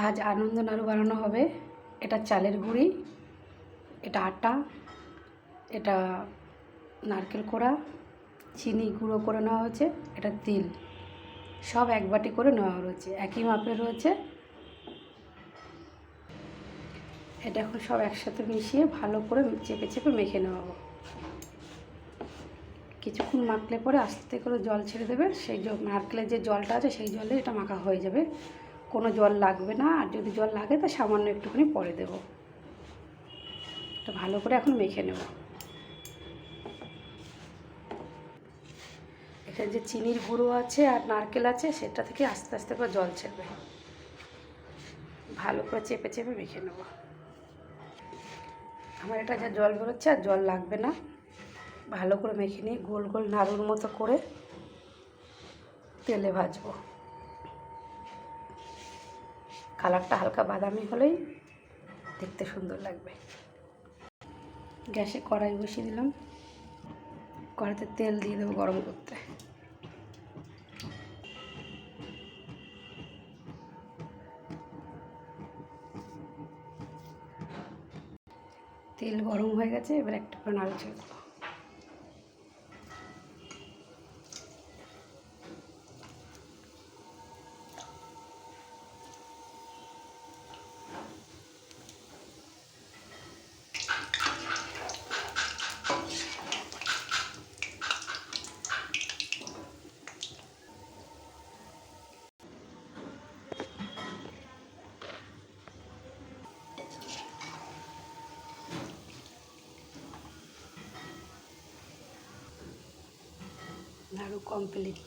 আজ আনন্দ নাড়ু বানানো হবে। এটা চালের গুঁড়ি, এটা আটা, এটা নারকেল কোড়া, চিনি গুঁড়ো করে নেওয়া হয়েছে, এটা তিল, সব এক বাটি করে নেওয়া রয়েছে, একই মাপের রয়েছে। এটা এখন সব একসাথে মিশিয়ে ভালো করে চেপে চেপে মেখে নেওয়া হবে। কিছুক্ষণ মাখলে পরে আস্তে করে জল ছেড়ে দেবে। সেই নারকেলের যে জলটা আছে সেই জলে এটা মাখা হয়ে যাবে, কোনো জল লাগবে না। আর যদি জল লাগে তো সামান্য একটুখানি পরে দেব। এটা ভালো করে এখন মেখে নেব। এখানে যে চিনির গুঁড়ো আছে আর নারকেল আছে সেটা থেকে আস্তে আস্তে করে জল ছেড়বে। ভালো করে চেপে চেপে মেখে নেব। আমার এটা যা জল বেরোচ্ছে আর জল লাগবে না। ভালো করে মেখে নিয়ে গোল গোল নাড়ুর মতো করে তেলে ভাজবো। কালারটা হালকা বাদামি হলেই দেখতে সুন্দর লাগবে। গ্যাসে কড়াই বসিয়ে দিলাম। কড়াইতে তেল দিয়ে দেবো গরম করতে। তেল গরম হয়ে গেছে, এবার একটা করে নাড়ু ছেড়ে দেবো। নাড়ু কমপ্লিট।